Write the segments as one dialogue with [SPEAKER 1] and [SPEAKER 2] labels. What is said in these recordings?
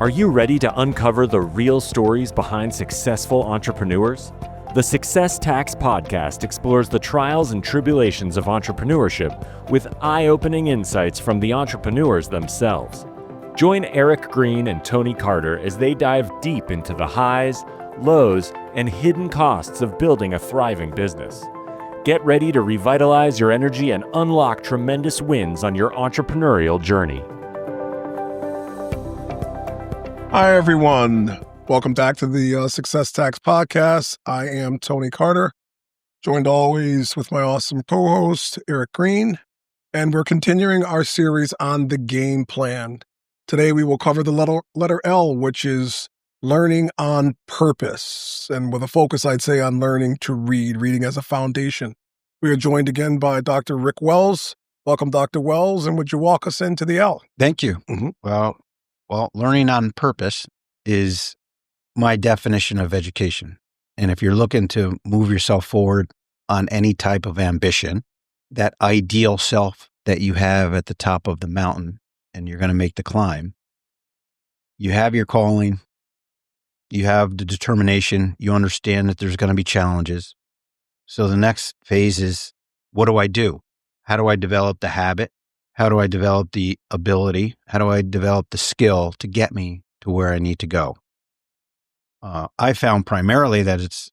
[SPEAKER 1] Are you ready to uncover the real stories behind successful entrepreneurs? The Success Tax Podcast explores the trials and tribulations of entrepreneurship with eye-opening insights from the entrepreneurs themselves. Join Eric Green and Tony Carter as they dive deep into the highs, lows, and hidden costs of building a thriving business. Get ready to revitalize your energy and unlock tremendous wins on your entrepreneurial journey.
[SPEAKER 2] Hi, everyone. Welcome back to the Success Tax Podcast. I am Tony Carter, joined always with my awesome co-host, Eric Green, and we're continuing our series on the game plan. Today, we will cover the letter L, which is learning on purpose, and with a focus, I'd say, on learning to read, reading as a foundation. We are joined again by Dr. Rick Wells. Welcome, Dr. Wells, and would you walk us into the L?
[SPEAKER 3] Thank you.
[SPEAKER 2] Mm-hmm.
[SPEAKER 3] Well, learning on purpose is my definition of education. And if you're looking to move yourself forward on any type of ambition, that ideal self that you have at the top of the mountain and you're going to make the climb, you have your calling, you have the determination, you understand that there's going to be challenges. So the next phase is, what do I do? How do I develop the habit? How do I develop the ability? How do I develop the skill to get me to where I need to go? I found primarily that it's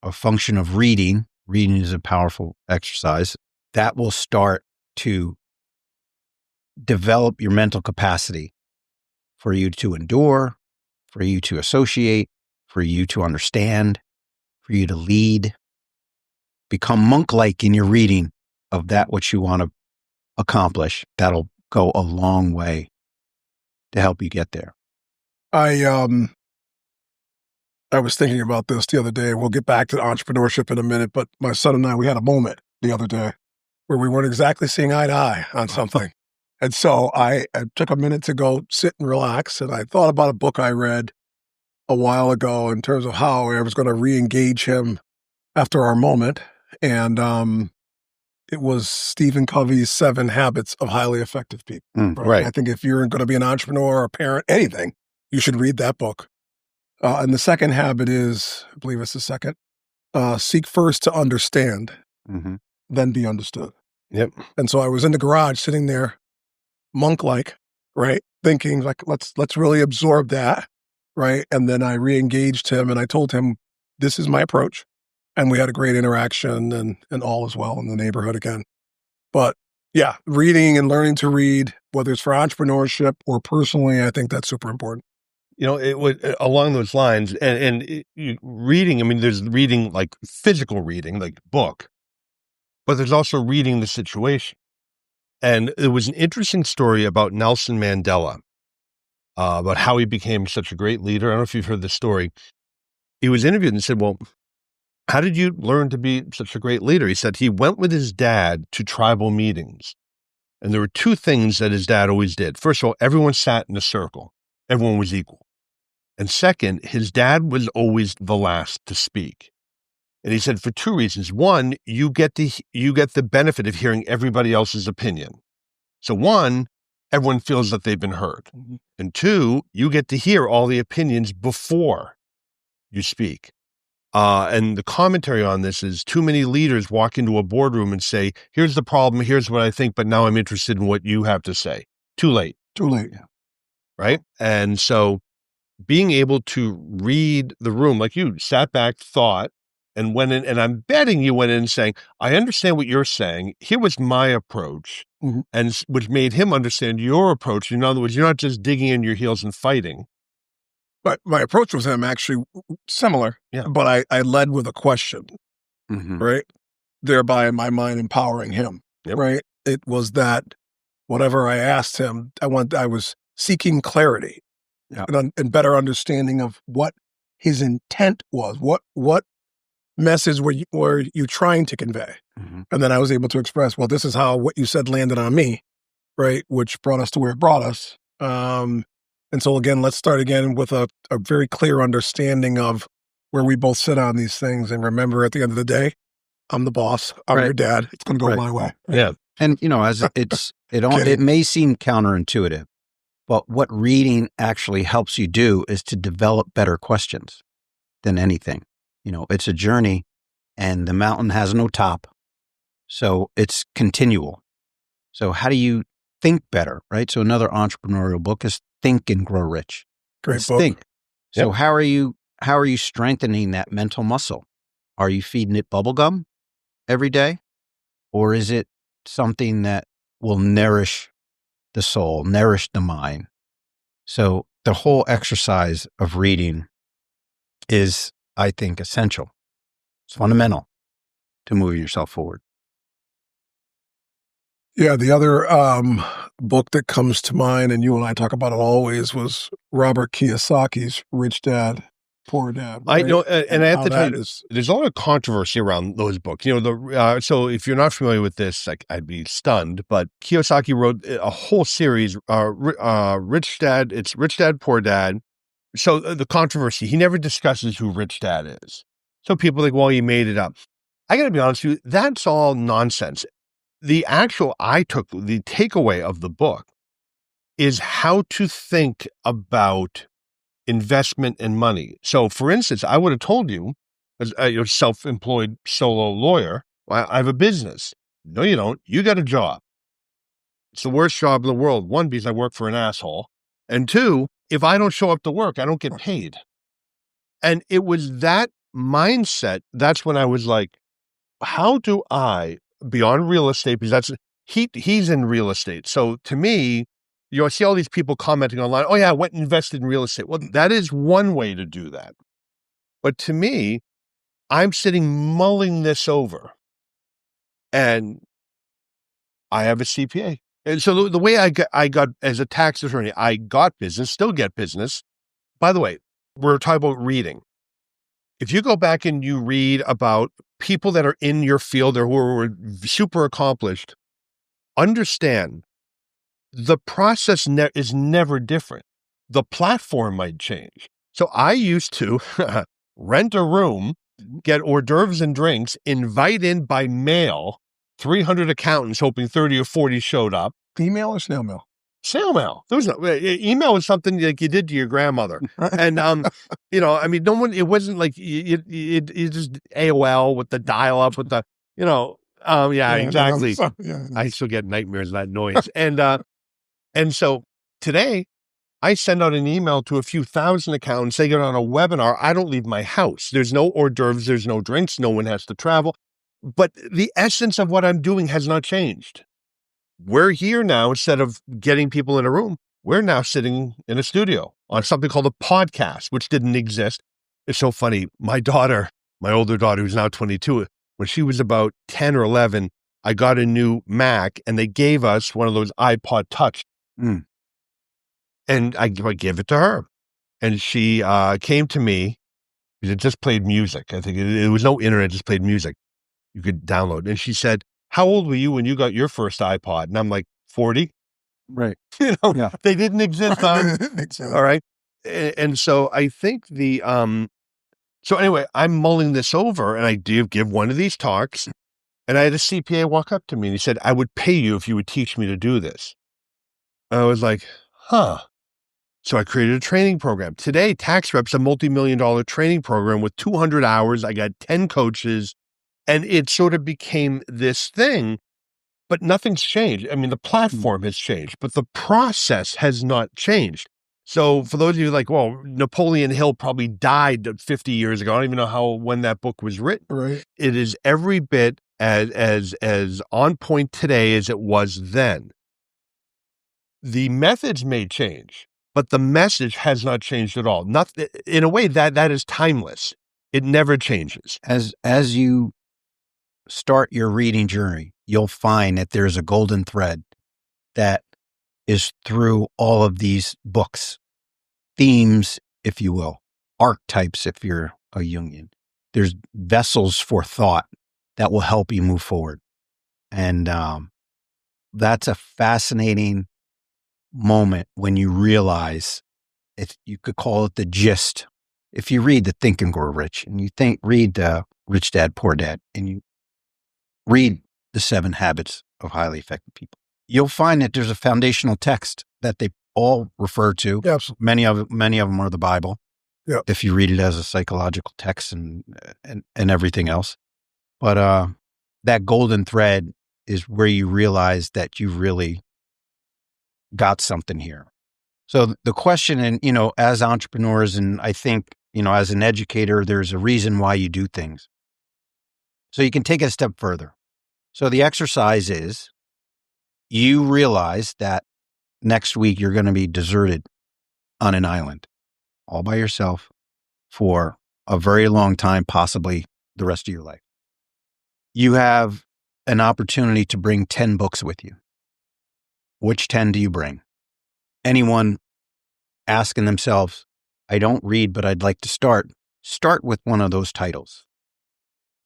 [SPEAKER 3] a function of reading. Reading is a powerful exercise that will start to develop your mental capacity for you to endure, for you to associate, for you to understand, for you to lead. Become monk-like in your reading of that which you want to accomplish. That'll go a long way to help you get there.
[SPEAKER 2] I was thinking about this the other day. We'll get back to entrepreneurship in a minute, but my son and I, we had a moment the other day where we weren't exactly seeing eye to eye on something. And so I took a minute to go sit and relax, and I thought about a book I read a while ago in terms of how I was going to re-engage him after our moment. And it was Stephen Covey's 7 Habits of Highly Effective People.
[SPEAKER 3] Right.
[SPEAKER 2] I think if you're going to be an entrepreneur or a parent, anything, you should read that book. And the second habit is, I believe it's the second, seek first to understand, then be understood.
[SPEAKER 3] Yep.
[SPEAKER 2] And so I was in the garage sitting there, monk-like, right? Thinking like, let's really absorb that, right? And then I re-engaged him and I told him, this is my approach. And we had a great interaction and all is well in the neighborhood again. But yeah, reading and learning to read, whether it's for entrepreneurship or personally, I think that's super important.
[SPEAKER 4] You know, it would along those lines reading. I mean, there's reading like physical reading, like book, but there's also reading the situation. And there was an interesting story about Nelson Mandela, about how he became such a great leader. I don't know if you've heard the story. He was interviewed and said, well, how did you learn to be such a great leader? He said he went with his dad to tribal meetings. And there were 2 things that his dad always did. First of all, everyone sat in a circle. Everyone was equal. And second, his dad was always the last to speak. And he said for 2 reasons. One, you get the benefit of hearing everybody else's opinion. So 1, everyone feels that they've been heard. And 2, you get to hear all the opinions before you speak. And the commentary on this is too many leaders walk into a boardroom and say, here's the problem, here's what I think, but now I'm interested in what you have to say. Too late.
[SPEAKER 2] Too late.
[SPEAKER 3] Yeah.
[SPEAKER 4] Right? And so being able to read the room, like you sat back, thought, and went in, and I'm betting you went in saying, I understand what you're saying. Here was my approach, and which made him understand your approach. In other words, you're not just digging in your heels and fighting.
[SPEAKER 2] But my approach with him actually similar, but I led with a question, right? Thereby, in my mind, empowering him, right? It was that whatever I asked him, I was seeking clarity and better understanding of what his intent was. What message were you trying to convey? And then I was able to express, well, this is how what you said landed on me, right? Which brought us to where it brought us. And so again, let's start again with a very clear understanding of where we both sit on these things. And remember, at the end of the day, I'm the boss. I'm your dad. It's going to go my way.
[SPEAKER 4] Yeah.
[SPEAKER 3] And, as it may seem counterintuitive, But what reading actually helps you do is to develop better questions than anything. It's a journey, and the mountain has no top. So it's continual. So how do you think better, right? So another entrepreneurial book is Think and Grow Rich.
[SPEAKER 2] Great book.
[SPEAKER 3] Think. So how are you strengthening that mental muscle? Are you feeding it bubble gum every day? Or is it something that will nourish the soul, nourish the mind? So the whole exercise of reading is, I think, essential. It's fundamental to moving yourself forward.
[SPEAKER 2] Yeah, the other book that comes to mind, and you and I talk about it always, was Robert Kiyosaki's Rich Dad, Poor Dad.
[SPEAKER 4] Right? I know, and I have to tell you, there's a lot of controversy around those books. So if you're not familiar with this, I'd be stunned. But Kiyosaki wrote a whole series, Rich Dad. It's Rich Dad, Poor Dad. So the controversy, he never discusses who Rich Dad is. So people are like, well, he made it up. I got to be honest with you, that's all nonsense. The takeaway of the book is how to think about investment and money. So, for instance, I would have told you, as a self-employed solo lawyer, I have a business. No, you don't. You got a job. It's the worst job in the world. One, because I work for an asshole. And two, if I don't show up to work, I don't get paid. And it was that mindset. That's when I was like, how do I, beyond real estate, because he's in real estate. So to me, I see all these people commenting online, oh yeah, I went and invested in real estate. Well, that is one way to do that. But to me, I'm sitting mulling this over, and I have a CPA. And so the way I got as a tax attorney, I got business, still get business. By the way, we're talking about reading. If you go back and you read about people that are in your field or who are super accomplished, understand the process is never different. The platform might change. So I used to rent a room, get hors d'oeuvres and drinks, invite in by mail 300 accountants, hoping 30 or 40 showed up.
[SPEAKER 2] Email or snail mail?
[SPEAKER 4] Snail mail. There was no email was something like you did to your grandmother. And, no one, it wasn't like you just AOL with the dial up with the, exactly. I still get nightmares of that noise. And so today I send out an email to a few thousand accountants. They get on a webinar. I don't leave my house. There's no hors d'oeuvres. There's no drinks. No one has to travel. But the essence of what I'm doing has not changed. We're here now, instead of getting people in a room, we're now sitting in a studio on something called a podcast, which didn't exist. It's so funny. My older daughter, who's now 22, when she was about 10 or 11, I got a new Mac and they gave us one of those iPod Touch. And I gave it to her. And she came to me because it just played music. I think it was no internet, it just played music. You could download. And she said, how old were you when you got your first iPod? And I'm like, 40.
[SPEAKER 3] Right.
[SPEAKER 4] They didn't exist. All right. And so I think so anyway, I'm mulling this over, and I do give one of these talks, and I had a CPA walk up to me and he said, I would pay you if you would teach me to do this. I was like, huh. So I created a training program. Today, Tax Rep's a multi-million-dollar training program with 200 hours. I got 10 coaches. And it sort of became this thing, but nothing's changed. I mean, the platform has changed, but the process has not changed. So for those of you like, well, Napoleon Hill probably died 50 years ago. I don't even know when that book was written.
[SPEAKER 2] Right.
[SPEAKER 4] It is every bit as on point today as it was then. The methods may change, but the message has not changed at all. In a way, that is timeless. It never changes.
[SPEAKER 3] As you start your reading journey, you'll find that there's a golden thread that is through all of these books, themes, if you will, archetypes, if you're a Jungian. There's vessels for thought that will help you move forward. And that's a fascinating moment when you realize, if you could call it the gist. If you read the Think and Grow Rich, and you read Rich Dad, Poor Dad, and you read the 7 Habits of Highly Effective People, you'll find that there's a foundational text that they all refer to.
[SPEAKER 2] Yeah, absolutely.
[SPEAKER 3] Many of them are the Bible.
[SPEAKER 2] Yeah.
[SPEAKER 3] If you read it as a psychological text and everything else. But that golden thread is where you realize that you really got something here. So the question, and, as entrepreneurs, and I think, as an educator, there's a reason why you do things. So you can take it a step further. So the exercise is you realize that next week you're going to be deserted on an island all by yourself for a very long time, possibly the rest of your life. You have an opportunity to bring 10 books with you. Which 10 do you bring? Anyone asking themselves, I don't read, but I'd like to start with one of those titles.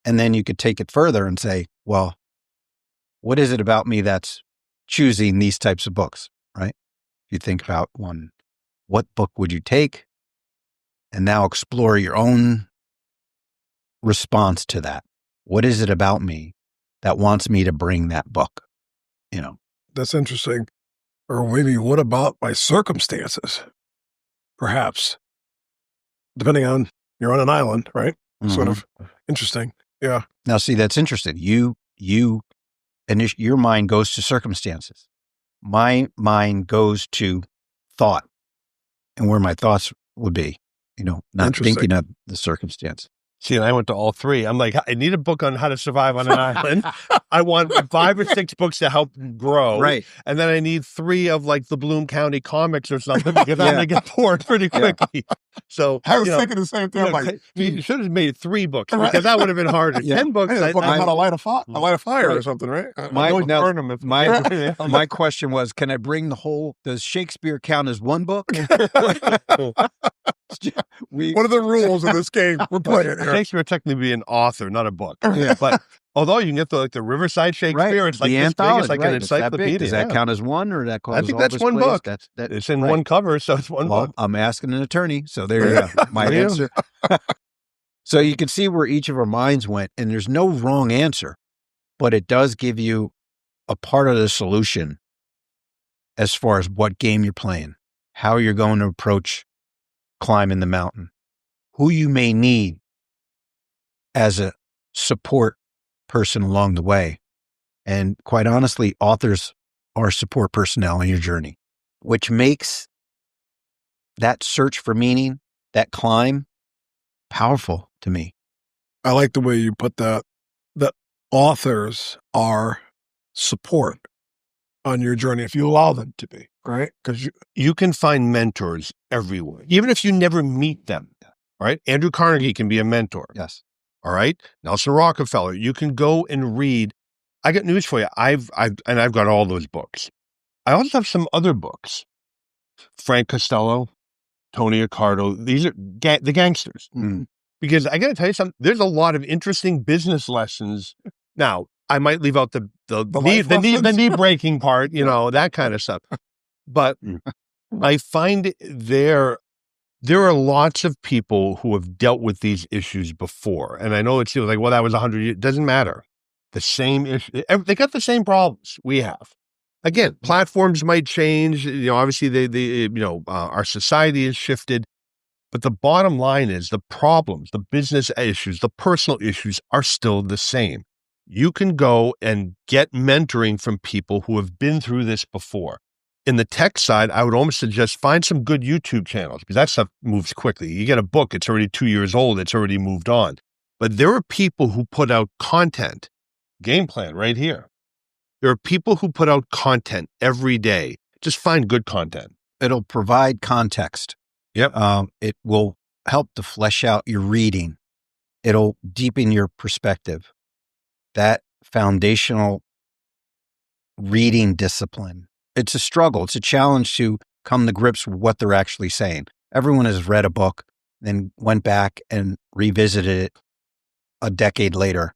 [SPEAKER 3] And then you could take it further and say, well, what is it about me that's choosing these types of books, right? If you think about one, what book would you take? And now explore your own response to that. What is it about me that wants me to bring that book?
[SPEAKER 2] That's interesting. Or maybe what about my circumstances? Perhaps. Depending on, you're on an island, right?
[SPEAKER 3] Mm-hmm.
[SPEAKER 2] Sort of interesting. Yeah.
[SPEAKER 3] Now, see, that's interesting. Your mind goes to circumstances. My mind goes to thought and where my thoughts would be, not thinking of the circumstance.
[SPEAKER 4] See, and I went to all three. I'm like, I need a book on how to survive on an island. I want 5 or 6 books to help grow.
[SPEAKER 3] Right.
[SPEAKER 4] And then I need 3 of like the Bloom County comics or something because I'm going to get bored pretty quickly. So
[SPEAKER 2] I was thinking the same thing.
[SPEAKER 4] You should have made 3 books because that would have been harder. 10 books.
[SPEAKER 2] I book on how to light a fire or something, right?
[SPEAKER 3] My question was, can I bring does Shakespeare count as one book?
[SPEAKER 2] What are the rules of this game we're playing here?
[SPEAKER 4] Shakespeare technically be an author, not a book. Yeah. But although you can get the Riverside Shakespeare,
[SPEAKER 3] right.
[SPEAKER 4] it's like
[SPEAKER 3] the
[SPEAKER 4] this
[SPEAKER 3] anthology,
[SPEAKER 4] big, it's like an encyclopedia.
[SPEAKER 3] Does that count as one, or that
[SPEAKER 4] I think that's one book. It's in one cover, so it's one book.
[SPEAKER 3] I'm asking an attorney, so there you go. My answer. So you can see where each of our minds went, and there's no wrong answer, but it does give you a part of the solution as far as what game you're playing, how you're going to approach climbing the mountain, who you may need as a support person along the way. And quite honestly, authors are support personnel in your journey, which makes that search for meaning, that climb, powerful to me.
[SPEAKER 2] I like the way you put that authors are support on your journey if you allow them to be, right?
[SPEAKER 4] Because you can find mentors everywhere, even if you never meet them, right? Andrew Carnegie can be a mentor.
[SPEAKER 3] Yes.
[SPEAKER 4] All right. Nelson Rockefeller, you can go and read. I got news for you. I've got all those books. I also have some other books. Frank Costello, Tony Accardo. These are the gangsters.
[SPEAKER 3] Mm-hmm.
[SPEAKER 4] Because I got to tell you something, there's a lot of interesting business lessons. Now, I might leave out the knee breaking part, that kind of stuff. But I find there are lots of people who have dealt with these issues before. And I know it seems like, well, that was 100 years. It doesn't matter. The same issue. They got the same problems we have. Again, platforms might change. Obviously, our society has shifted. But the bottom line is the problems, the business issues, the personal issues are still the same. You can go and get mentoring from people who have been through this before. In the tech side, I would almost suggest find some good YouTube channels because that stuff moves quickly. You get a book, it's already 2 years old, it's already moved on. But there are people who put out content, game plan right here. There are people who put out content every day. Just find good content.
[SPEAKER 3] It'll provide context.
[SPEAKER 4] Yep.
[SPEAKER 3] It will help to flesh out your reading. It'll deepen your perspective. That foundational reading discipline. It's a struggle. It's a challenge to come to grips with what they're actually saying. Everyone has read a book, then went back and revisited it a decade later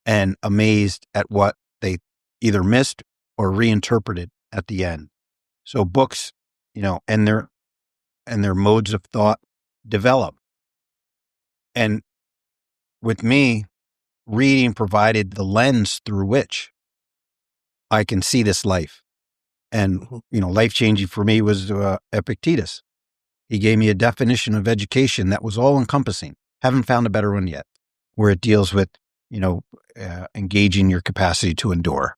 [SPEAKER 3] and amazed at what they either missed or reinterpreted at the end. So books, and their modes of thought develop. And with me, reading provided the lens through which I can see this life. And, life-changing for me was Epictetus. He gave me a definition of education that was all-encompassing. Haven't found a better one yet, where it deals with, engaging your capacity to endure.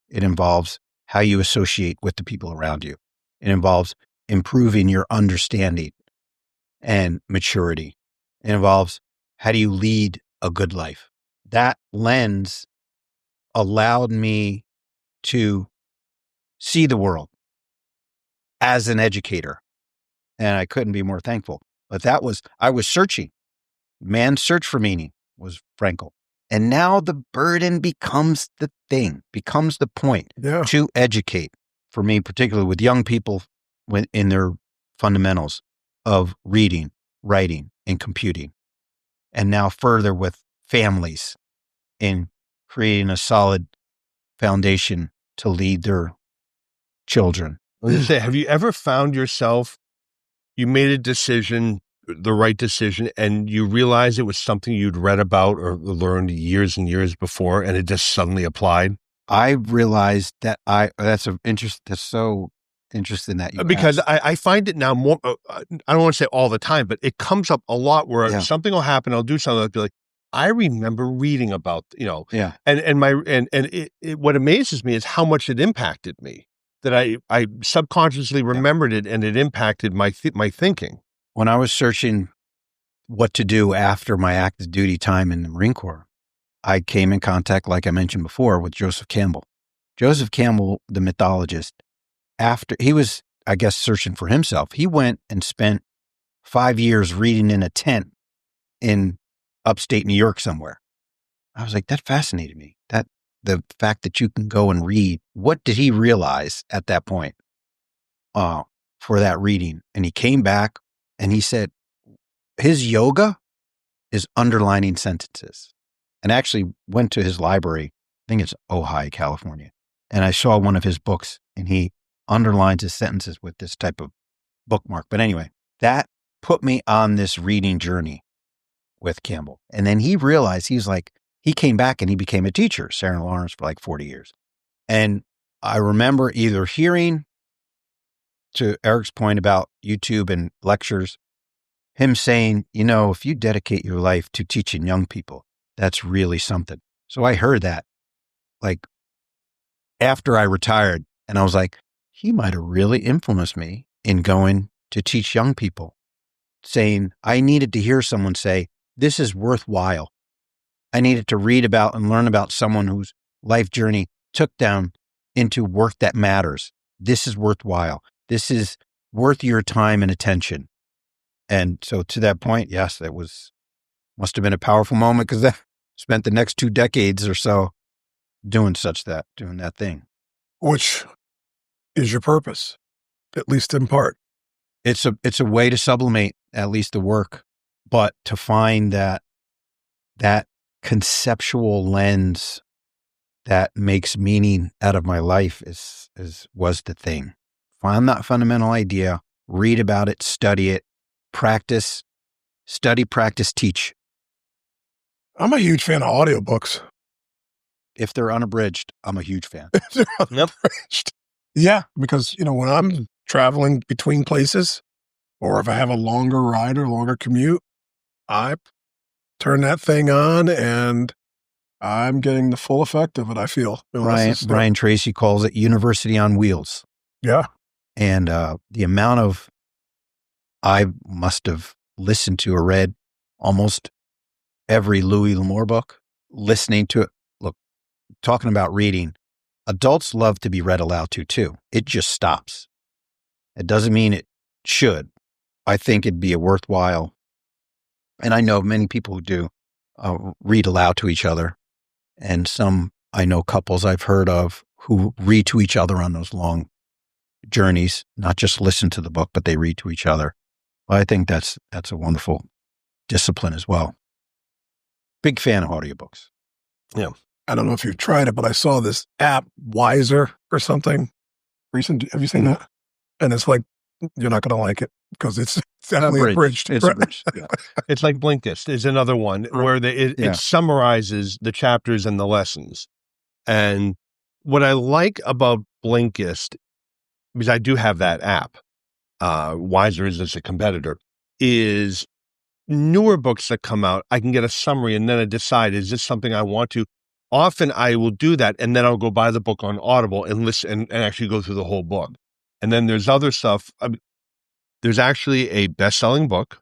[SPEAKER 3] It involves how you associate with the people around you. It involves improving your understanding and maturity. It involves how do you lead a good life. That lens allowed me to see the world as an educator. And I couldn't be more thankful. But I was searching. Man's search for meaning was Frankl. And now the burden becomes the point to educate. For me, particularly with young people in their fundamentals of reading, writing, and computing. And now further with families in creating a solid foundation to lead their children.
[SPEAKER 4] Have you ever found yourself, you made a decision, the right decision, and you realized it was something you'd read about or learned years and years before, and it just suddenly applied?
[SPEAKER 3] I realized that that's so interesting that you
[SPEAKER 4] because
[SPEAKER 3] asked.
[SPEAKER 4] I find it now more, I don't want to say all the time, but it comes up a lot where something will happen, I'll do something, I'll be like, I remember reading about, and what amazes me is how much it impacted me, that I subconsciously remembered it, and it impacted my thinking.
[SPEAKER 3] When I was searching what to do after my active duty time in the Marine Corps, I came in contact, like I mentioned before, with Joseph Campbell. Joseph Campbell, the mythologist, after he was, I guess, searching for himself, he went and spent 5 years reading in a tent in upstate New York somewhere. I was like, that fascinated me. That the fact that you can go and read. What did he realize at that point for that reading? And he came back and he said his yoga is underlining sentences. And actually went to his library, I think it's Ojai, California. And I saw one of his books and he underlines his sentences with this type of bookmark. But anyway, that put me on this reading journey with Campbell. And then he realized, he came back and he became a teacher, Sarah Lawrence, for like 40 years. And I remember either hearing, to Eric's point about YouTube and lectures, him saying, if you dedicate your life to teaching young people, that's really something. So I heard that like after I retired, and I was like, he might have really influenced me in going to teach young people, saying I needed to hear someone say, this is worthwhile. I needed to read about and learn about someone whose life journey took them into work that matters. This is worthwhile. This is worth your time and attention. And so to that point, yes, that must have been a powerful moment, because I spent the next 2 decades or so doing that thing.
[SPEAKER 2] Which is your purpose, at least in part.
[SPEAKER 3] It's a way to sublimate at least the work, but to find that conceptual lens that makes meaning out of my life was the thing. Find that fundamental idea, read about it, study it, practice, study, practice, teach.
[SPEAKER 2] I'm a huge fan of audiobooks.
[SPEAKER 3] If they're unabridged, I'm a huge fan.
[SPEAKER 2] Unabridged. Yeah, because, when I'm traveling between places, or if I have a longer ride or longer commute, I turn that thing on and I'm getting the full effect of it, I feel.
[SPEAKER 3] Brian Tracy calls it University on Wheels.
[SPEAKER 2] Yeah.
[SPEAKER 3] And the amount of, I must have listened to or read almost every Louis L'Amour book, listening to it. Look, talking about reading, adults love to be read aloud to too. It just stops. It doesn't mean it should. I think it'd be a worthwhile, and I know many people who do read aloud to each other, and I know couples I've heard of who read to each other on those long journeys, not just listen to the book, but they read to each other. Well, I think that's a wonderful discipline as well. Big fan of audiobooks.
[SPEAKER 2] Yeah. I don't know if you've tried it, but I saw this app, Wiser or something recent. Have you seen that? And it's like, you're not going to like it because it's definitely abridged.
[SPEAKER 3] It's abridged. Yeah.
[SPEAKER 4] It's like Blinkist is another one where it summarizes the chapters and the lessons. And what I like about Blinkist because I do have that app, Wiser is a competitor, is newer books that come out, I can get a summary and then I decide, is this something I want to? Often I will do that, and then I'll go buy the book on Audible and listen and actually go through the whole book. And then there's other stuff. There's actually a best-selling book.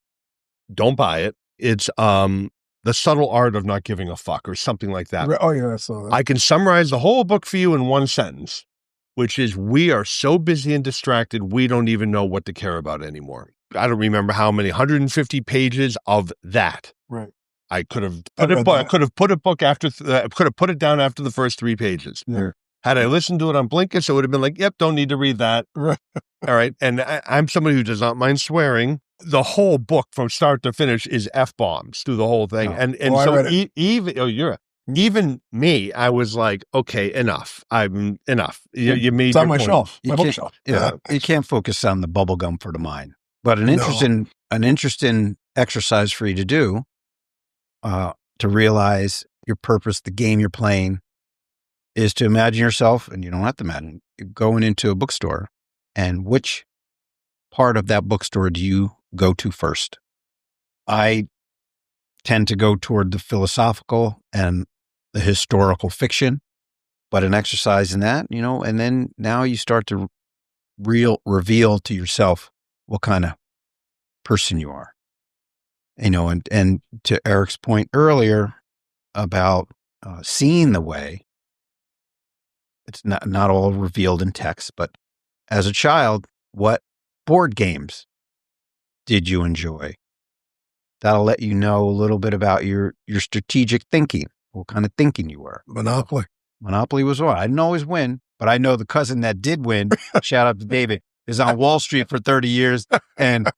[SPEAKER 4] Don't buy it. It's The Subtle Art of Not Giving a Fuck or something like that.
[SPEAKER 2] Oh, yeah, I saw that.
[SPEAKER 4] I can summarize the whole book for you in one sentence, which is, we are so busy and distracted, we don't even know what to care about anymore. I don't remember how many, 150 pages of that.
[SPEAKER 2] Right.
[SPEAKER 4] I could have put it down after the first 3 pages.
[SPEAKER 2] Yeah.
[SPEAKER 4] Had I listened to it on Blinkist, it would have been like, yep, don't need to read that.
[SPEAKER 2] Right.
[SPEAKER 4] All right. And I'm somebody who does not mind swearing. The whole book from start to finish is F-bombs through the whole thing.
[SPEAKER 2] Oh.
[SPEAKER 4] Even me, I was like, okay, enough. Enough. You made
[SPEAKER 2] it's on
[SPEAKER 4] your
[SPEAKER 2] my
[SPEAKER 4] point.
[SPEAKER 2] shelf, my bookshelf.
[SPEAKER 3] Yeah, you can't focus on the bubble gum for the mind. But an interesting exercise for you to do, to realize your purpose, the game you're playing, is to imagine yourself, and you don't have to imagine, you're going into a bookstore, and which part of that bookstore do you go to first? I tend to go toward the philosophical and the historical fiction, but an exercise in that, and then now you start to reveal to yourself what kind of person you are, and to Eric's point earlier about seeing the way, it's not all revealed in text, but as a child, what board games did you enjoy? That'll let you know a little bit about your strategic thinking, what kind of thinking you were.
[SPEAKER 2] Monopoly
[SPEAKER 3] was one. I didn't always win, but I know the cousin that did win, shout out to David, is on Wall Street for 30 years. And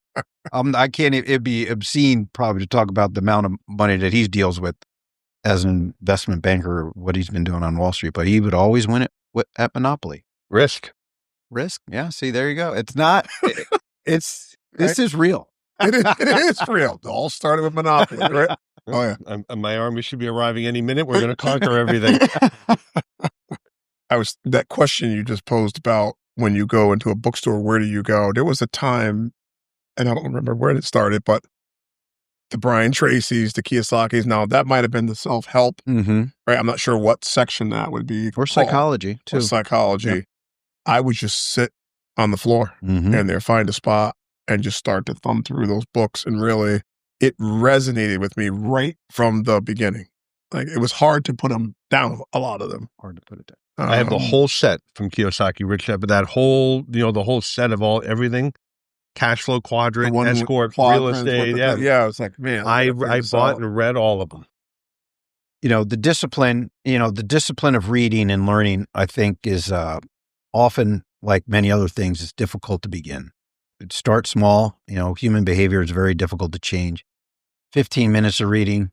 [SPEAKER 3] I can't, it'd be obscene probably to talk about the amount of money that he deals with as an investment banker, what he's been doing on Wall Street, but he would always win it at Monopoly.
[SPEAKER 4] Risk.
[SPEAKER 3] Yeah. See, there you go. It's not, this is real.
[SPEAKER 2] It is real. It all started with Monopoly, right? Oh, yeah.
[SPEAKER 4] My army should be arriving any minute. We're going to conquer everything.
[SPEAKER 2] That question you just posed about when you go into a bookstore, where do you go? There was a time, and I don't remember where it started, but the Brian Tracy's, the Kiyosaki's, now that might have been the self-help, right? I'm not sure what section that would be.
[SPEAKER 3] Or psychology, too.
[SPEAKER 2] Or psychology. Yeah. I would just sit on the floor and there, find a spot, and just start to thumb through those books. And really, it resonated with me right from the beginning. Like, it was hard to put them down, a lot of them.
[SPEAKER 3] Hard to put it down.
[SPEAKER 4] I have the whole set from Kiyosaki, Rich Dad, but that whole, the whole set of everything, cash flow quadrant, escort, real estate.
[SPEAKER 2] Yeah. It's like, man.
[SPEAKER 4] I bought and read all of them.
[SPEAKER 3] The discipline of reading and learning, I think, is often, like many other things, it's difficult to begin. Start small. Human behavior is very difficult to change. 15 minutes of reading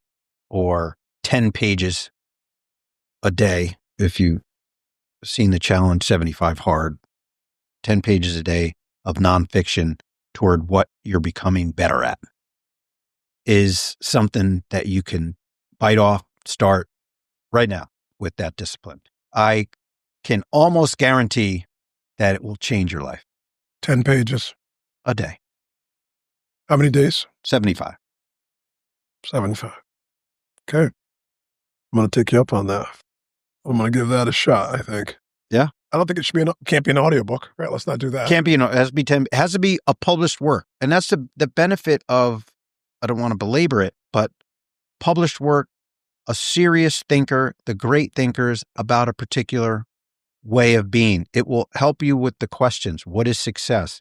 [SPEAKER 3] or 10 pages a day. If you've seen the challenge 75 hard, 10 pages a day of nonfiction toward what you're becoming better at is something that you can bite off, start right now with that discipline. I can almost guarantee that it will change your life.
[SPEAKER 2] 10 pages.
[SPEAKER 3] A day.
[SPEAKER 2] How many days?
[SPEAKER 3] 75.
[SPEAKER 2] 75. Okay. I'm going to take you up on that. I'm going to give that a shot, I think.
[SPEAKER 3] Yeah.
[SPEAKER 2] I don't think it can't be an audiobook, right? Let's not do that.
[SPEAKER 3] Can't be, it has to be a published work. And that's the benefit of, I don't want to belabor it, but published work, a serious thinker, the great thinkers about a particular way of being. It will help you with the questions. What is success?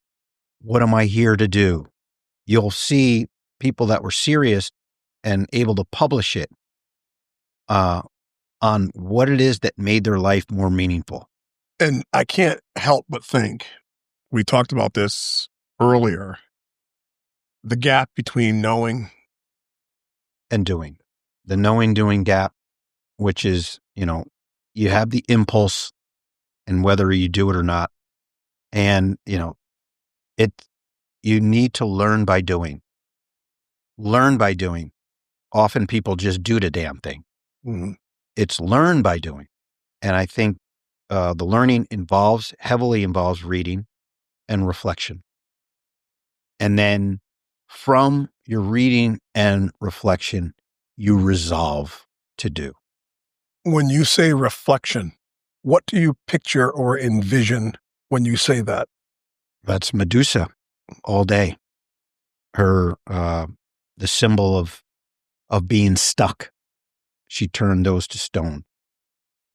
[SPEAKER 3] What am I here to do? You'll see people that were serious and able to publish it on what it is that made their life more meaningful.
[SPEAKER 2] And I can't help but think, we talked about this earlier, the gap between knowing
[SPEAKER 3] and doing. The knowing-doing gap, which is, you have the impulse and whether you do it or not. And, you need to learn by doing. Learn by doing. Often people just do the damn thing.
[SPEAKER 2] Mm-hmm.
[SPEAKER 3] It's learn by doing. And I think the learning heavily involves reading. and reflection. And then from your reading and reflection, you resolve to do.
[SPEAKER 2] When you say reflection, what do you picture or envision when you say that?
[SPEAKER 3] That's Medusa all day. Her, the symbol of being stuck. She turned those to stone.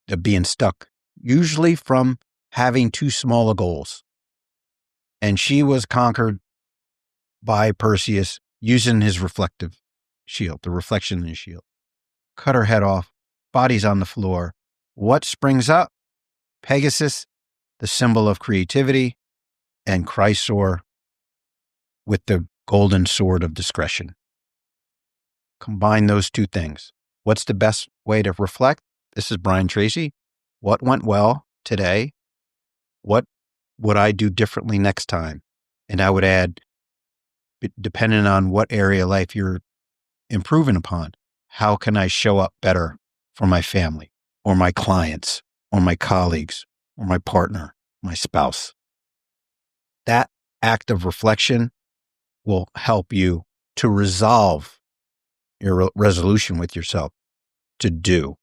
[SPEAKER 3] Of being stuck, usually from having too small a goals. And she was conquered by Perseus using his reflective shield, the reflection in his shield. Cut her head off, body's on the floor. What springs up? Pegasus, the symbol of creativity, and Chrysor with the golden sword of discretion. Combine those two things. What's the best way to reflect? This is Brian Tracy. What went well today? What would I do differently next time? And I would add, depending on what area of life you're improving upon, how can I show up better for my family or my clients or my colleagues or my partner, my spouse? That act of reflection will help you to resolve your resolution with yourself to do,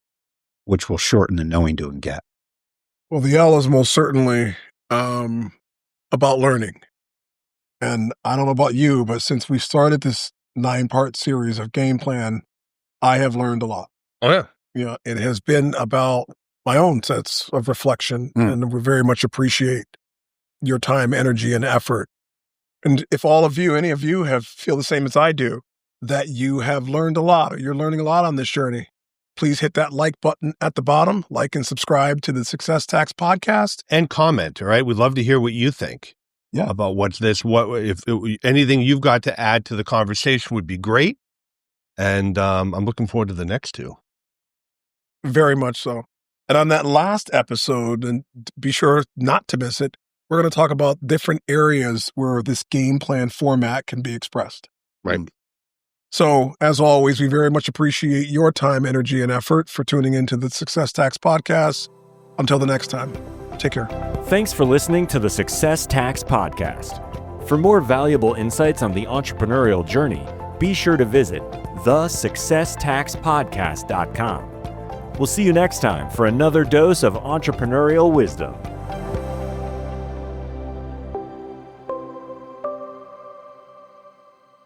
[SPEAKER 3] which will shorten the knowing, do, and get.
[SPEAKER 2] Well, the L is most certainly about learning. And I don't know about you, but since we started this 9-part series of Game Plan, I have learned a lot.
[SPEAKER 4] Oh, yeah.
[SPEAKER 2] Yeah, it has been about my own sets of reflection, and we very much appreciate your time, energy, and effort. And if all of you, any of you feel the same as I do, that you have learned a lot, or you're learning a lot on this journey, please hit that like button at the bottom, like and subscribe to the Success Tax Podcast.
[SPEAKER 4] And comment, all right? We'd love to hear what you think about what's this. If anything you've got to add to the conversation would be great. And I'm looking forward to the next two.
[SPEAKER 2] Very much so. And on that last episode, and be sure not to miss it, we're going to talk about different areas where this game plan format can be expressed.
[SPEAKER 4] Right.
[SPEAKER 2] So, as always, we very much appreciate your time, energy, and effort for tuning into the Success Tax Podcast. Until the next time, take care.
[SPEAKER 1] Thanks for listening to the Success Tax Podcast. For more valuable insights on the entrepreneurial journey, be sure to visit thesuccesstaxpodcast.com. We'll see you next time for another dose of entrepreneurial wisdom.